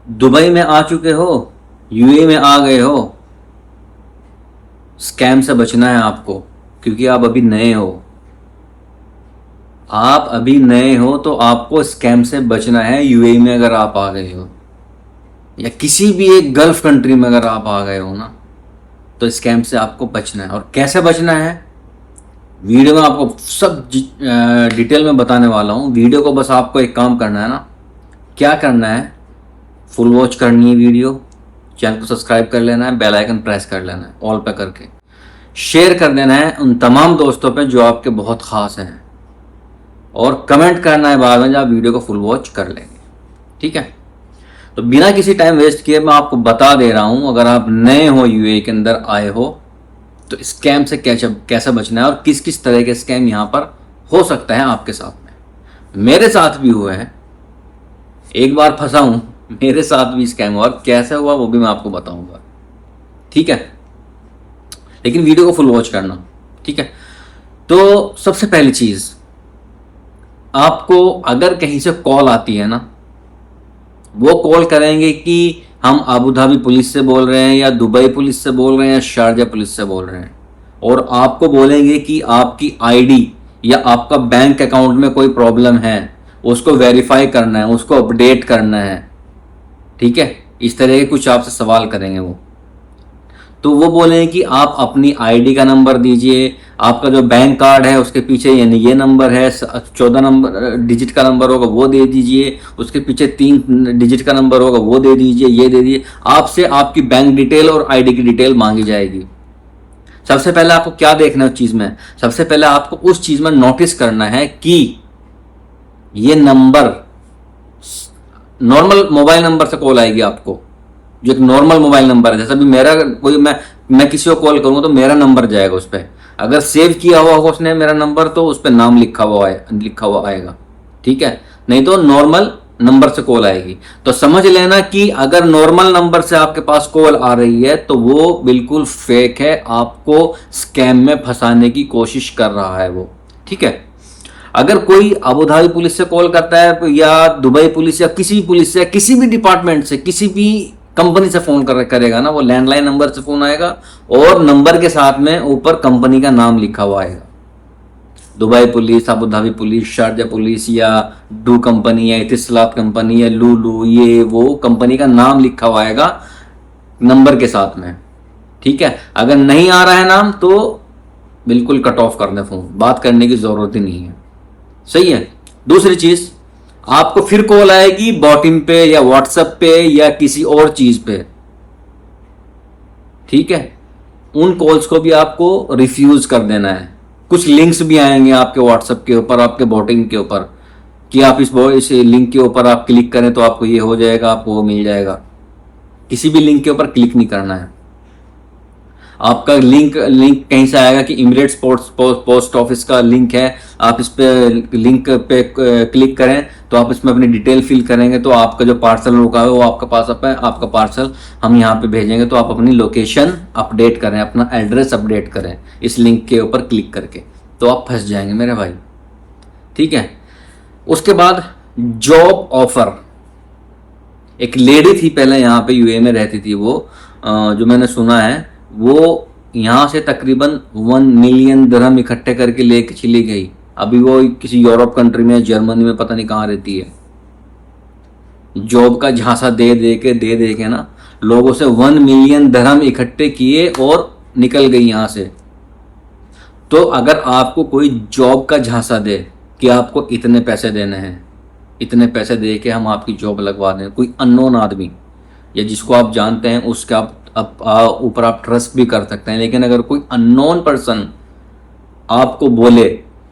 Dubai में आ चुके हो, यूएई में आ गए हो, स्कैम से बचना है आपको, क्योंकि आप अभी नए हो। आप अभी नए हो तो आपको स्कैम से बचना है। यूएई में अगर आप आ गए हो या किसी भी एक गल्फ कंट्री में अगर आप आ गए हो ना, तो स्कैम से आपको बचना है। और कैसे बचना है, वीडियो में आपको सब डिटेल में बताने वाला हूँ। वीडियो को बस आपको एक काम करना है ना, क्या करना है, फुल वॉच करनी है वीडियो, चैनल को सब्सक्राइब कर लेना है, बेल आइकन प्रेस कर लेना है ऑल पे करके, शेयर कर देना है उन तमाम दोस्तों पे जो आपके बहुत खास हैं, और कमेंट करना है बाद में जब आप वीडियो को फुल वॉच कर लेंगे। ठीक है, तो बिना किसी टाइम वेस्ट किए मैं आपको बता दे रहा हूं, अगर आप नए हो यूएई के अंदर आए हो तो स्कैम से कैसे बचना है और किस किस तरह के स्कैम यहां पर हो सकता है आपके साथ में। मेरे साथ भी हुआ है, एक बार फंसा हूं, मेरे साथ भी स्कैम हुआ, कैसे हुआ वो भी मैं आपको बताऊंगा। ठीक है, लेकिन वीडियो को फुल वॉच करना। ठीक है, तो सबसे पहली चीज, आपको अगर कहीं से कॉल आती है ना, वो कॉल करेंगे कि हम अबू धाबी पुलिस से बोल रहे हैं या दुबई पुलिस से बोल रहे हैं या शारजा पुलिस से बोल रहे हैं, और आपको बोलेंगे कि आपकी आईडी या आपका बैंक अकाउंट में कोई प्रॉब्लम है, उसको वेरीफाई करना है, उसको अपडेट करना है। ठीक है, इस तरह के कुछ आपसे सवाल करेंगे वो। तो वो बोलेंगे कि आप अपनी आईडी का नंबर दीजिए, आपका जो बैंक कार्ड है उसके पीछे यानी ये नंबर है, 14 नंबर डिजिट का नंबर होगा वो दे दीजिए, उसके पीछे 3 डिजिट का नंबर होगा वो दे दीजिए, ये दे दीजिए। आपसे आपकी बैंक डिटेल और आईडी की डिटेल मांगी जाएगी। सबसे पहले आपको क्या देखना है उस चीज में, सबसे पहले आपको उस चीज में नोटिस करना है कि ये नंबर नॉर्मल मोबाइल नंबर से कॉल आएगी आपको, जो एक नॉर्मल मोबाइल नंबर है। जैसा भी मेरा कोई मैं किसी को कॉल करूंगा तो मेरा नंबर जाएगा उस पर, अगर सेव किया हुआ होगा उसने मेरा नंबर तो उस पर नाम लिखा हुआ आएगा। ठीक है, नहीं तो नॉर्मल नंबर से कॉल आएगी। तो समझ लेना कि अगर नॉर्मल नंबर से आपके पास कॉल आ रही है तो वो बिल्कुल फेक है, आपको स्कैम में फंसाने की कोशिश कर रहा है वो। ठीक है, अगर कोई अबू धाबी पुलिस से कॉल करता है या दुबई पुलिस या किसी भी पुलिस से, किसी भी डिपार्टमेंट से, किसी भी कंपनी से फोन करेगा ना, वो लैंडलाइन नंबर से फोन आएगा और नंबर के साथ में ऊपर कंपनी का नाम लिखा हुआ आएगा। Dubai police, Abu Dhabi police, Sharjah police या डू कंपनी या इतिसलात कंपनी या लूलू, ये वो कंपनी का नाम लिखा हुआ आएगा नंबर के साथ में। ठीक है, अगर नहीं आ रहा है नाम तो बिल्कुल कट ऑफ कर दें फोन, बात करने की जरूरत ही नहीं है। सही है। दूसरी चीज, आपको फिर कॉल आएगी बॉटिम पे या व्हाट्सएप पे या किसी और चीज पे। ठीक है, उन कॉल्स को भी आपको रिफ्यूज कर देना है। कुछ लिंक्स भी आएंगे आपके व्हाट्सएप के ऊपर, आपके बॉटिंग के ऊपर, कि आप इस लिंक के ऊपर आप क्लिक करें तो आपको ये हो जाएगा, आपको वो मिल जाएगा। किसी भी लिंक के ऊपर क्लिक नहीं करना है। आपका लिंक कहीं से आएगा कि इमिरेट्स पोस्ट ऑफिस का लिंक है, आप इस पे लिंक पे क्लिक करें तो आप इसमें अपनी डिटेल फिल करेंगे तो आपका जो पार्सल रुका है वो आपका पास आपका पार्सल हम यहाँ पे भेजेंगे। तो आप अपनी लोकेशन अपडेट करें, अपना एड्रेस अपडेट करें इस लिंक के ऊपर क्लिक करके, तो आप फंस जाएंगे मेरे भाई। ठीक है, उसके बाद जॉब ऑफर। एक लेडी थी पहले यहाँ पे यूए में रहती थी, वो जो मैंने सुना है वो यहाँ से तकरीबन 1 मिलियन दिरहम इकट्ठे करके लेके चली गई। अभी वो किसी यूरोप कंट्री में, जर्मनी में, पता नहीं कहाँ रहती है। जॉब का झांसा दे दे के ना लोगों से 1 मिलियन दिरहम इकट्ठे किए और निकल गई यहाँ से। तो अगर आपको कोई जॉब का झांसा दे कि आपको इतने पैसे देने हैं, इतने पैसे दे के हम आपकी जॉब लगवा दें, कोई अननोन आदमी या जिसको आप जानते हैं उसके ऊपर आप ट्रस्ट भी कर सकते हैं। लेकिन अगर कोई अननोन पर्सन आपको बोले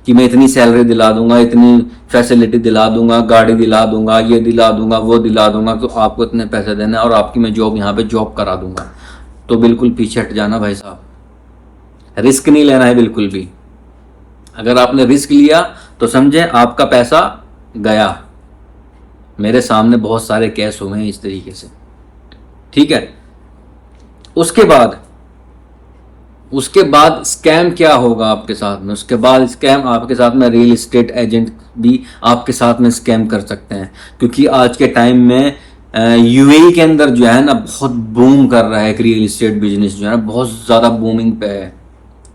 कि मैं इतनी सैलरी दिला दूंगा, इतनी फैसिलिटी दिला दूंगा, गाड़ी दिला दूंगा, ये दिला दूंगा, वो दिला दूंगा, तो आपको इतने पैसे देने और आपकी मैं जॉब यहाँ पे जॉब करा दूंगा, तो बिल्कुल पीछे हट जाना भाई साहब। रिस्क नहीं लेना है बिल्कुल भी। अगर आपने रिस्क लिया तो समझे आपका पैसा गया। मेरे सामने बहुत सारे केस हुए हैं इस तरीके से। ठीक है, उसके बाद स्कैम क्या होगा आपके साथ में? उसके बाद स्कैम आपके साथ में रियल एस्टेट एजेंट भी आपके साथ में स्कैम कर सकते हैं, क्योंकि आज के टाइम में यूएई के अंदर जो है ना बहुत बूम कर रहा है एक रियल इस्टेट बिजनेस जो है ना, बहुत ज़्यादा बूमिंग पे है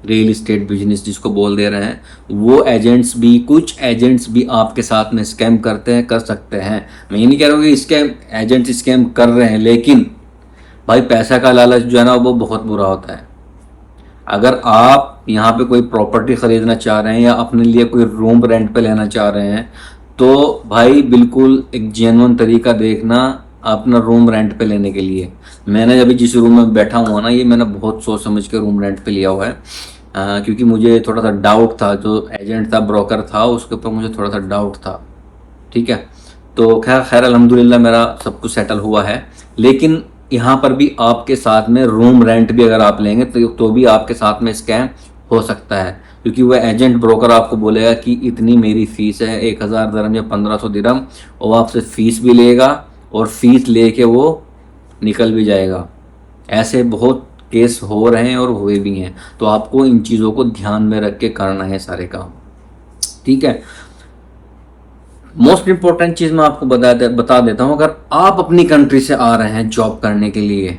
रियल इस्टेट बिजनेस जिसको बोल दे रहे हैं। वो एजेंट्स भी, कुछ एजेंट्स भी आपके साथ में स्कैम करते हैं, कर सकते हैं। मैं ये नहीं कह रहा हूँ कि स्कैम एजेंट्स स्कैम कर रहे हैं, लेकिन भाई पैसा का लालच जो है ना वो बहुत बुरा होता है। अगर आप यहाँ पे कोई प्रॉपर्टी ख़रीदना चाह रहे हैं या अपने लिए कोई रूम रेंट पे लेना चाह रहे हैं, तो भाई बिल्कुल एक जेन्युइन तरीका देखना अपना रूम रेंट पे लेने के लिए। मैंने अभी जिस रूम में बैठा हुआ ना, ये मैंने बहुत सोच समझ के रूम रेंट पे लिया हुआ है, क्योंकि मुझे थोड़ा सा डाउट था, जो एजेंट था, ब्रोकर था, उसके ऊपर मुझे थोड़ा सा डाउट था। ठीक है, तो खैर खैर अल्हम्दुलिल्लाह मेरा सब कुछ सेटल हुआ है। लेकिन यहाँ पर भी आपके साथ में रूम रेंट भी अगर आप लेंगे तो भी आपके साथ में स्कैम हो सकता है, क्योंकि वह एजेंट ब्रोकर आपको बोलेगा कि इतनी मेरी फ़ीस है 1000 दिरहम या 1500 दिरहम, और आपसे फ़ीस भी लेगा और फीस लेके वो निकल भी जाएगा। ऐसे बहुत केस हो रहे हैं और हुए भी हैं, तो आपको इन चीज़ों को ध्यान में रख के करना है सारे काम। ठीक है, मोस्ट इंपॉर्टेंट चीज़ मैं आपको बता देता हूँ। अगर आप अपनी कंट्री से आ रहे हैं जॉब करने के लिए,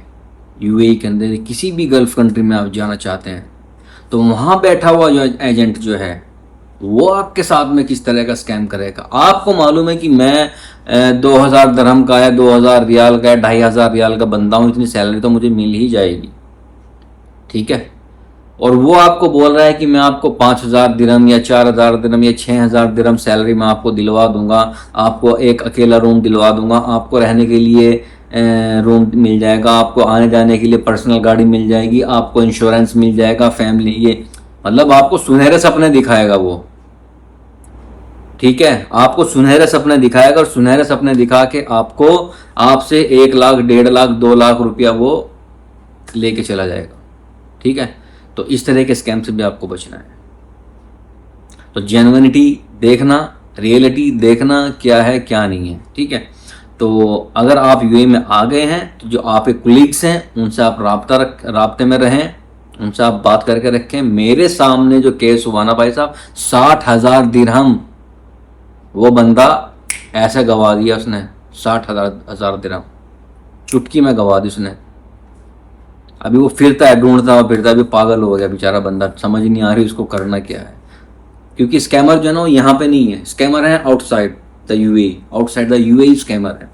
यूएई के अंदर किसी भी गल्फ कंट्री में आप जाना चाहते हैं, तो वहाँ बैठा हुआ जो एजेंट जो है वो आपके साथ में किस तरह का स्कैम करेगा। आपको मालूम है कि मैं 2000 दिरहम का या 2000 रियाल का या 2500 रियाल का बंदा हूँ, इतनी सैलरी तो मुझे मिल ही जाएगी। ठीक है, और वो आपको बोल रहा है कि मैं आपको 5000 दिरहम या 4000 दिरहम या 6000 दिरहम सैलरी मैं आपको दिलवा दूंगा, आपको एक अकेला रूम दिलवा दूंगा, आपको रहने के लिए रूम मिल जाएगा, आपको आने जाने के लिए पर्सनल गाड़ी मिल जाएगी, आपको इंश्योरेंस मिल जाएगा, फैमिली, ये मतलब आपको सुनहरे सपने दिखाएगा वो। ठीक है, आपको सुनहरे सपने दिखाएगा और सुनहरे सपने दिखा के आपको आपसे 1 लाख, 1.5 लाख, 2 लाख रुपया वो लेके चला जाएगा। ठीक है, तो इस तरह के स्कैम से भी आपको बचना है। तो जेन्युइनिटी देखना, रियलिटी देखना क्या है क्या नहीं है। ठीक है, तो अगर आप यूएई में आ गए हैं तो जो आपके कुलीग्स हैं उनसे आप राब्ते में रहें, उनसे आप बात करके रखें। मेरे सामने जो केस हुआ ना भाई साहब, 60,000 दिरहम वो बंदा ऐसे गवा दिया उसने, 60,000 दिरहम चुटकी में गवा दी उसने। अभी वो फिरता है, ढूंढता हुआ फिरता है, अभी पागल हो गया बेचारा बंदा, समझ नहीं आ रही उसको करना क्या है। क्योंकि स्कैमर जो है ना यहाँ पे नहीं है, स्कैमर है outside the UAE, outside the UAE scammer है,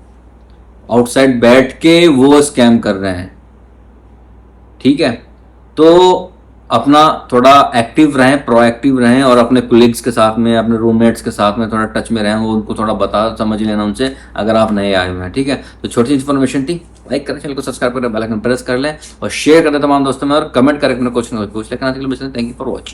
आउटसाइड बैठ के वो स्कैम कर रहे हैं। ठीक है, तो अपना थोड़ा एक्टिव रहें, प्रोएक्टिव रहें, और अपने कोलिग्स के साथ में, अपने रूममेट्स के साथ में थोड़ा टच में रहें, वो उनको थोड़ा बता समझ लेना उनसे, अगर आप नए आए हुए हैं। ठीक है, तो छोटी सी इन्फॉर्मेशन थी, लाइक करें, चैनल को सब्सक्राइब करें, बेल आइकन प्रेस कर लें और शेयर करें तमाम दोस्तों में, और कमेंट करके अपने क्वेश्चन पूछ लें। Thank you for watching.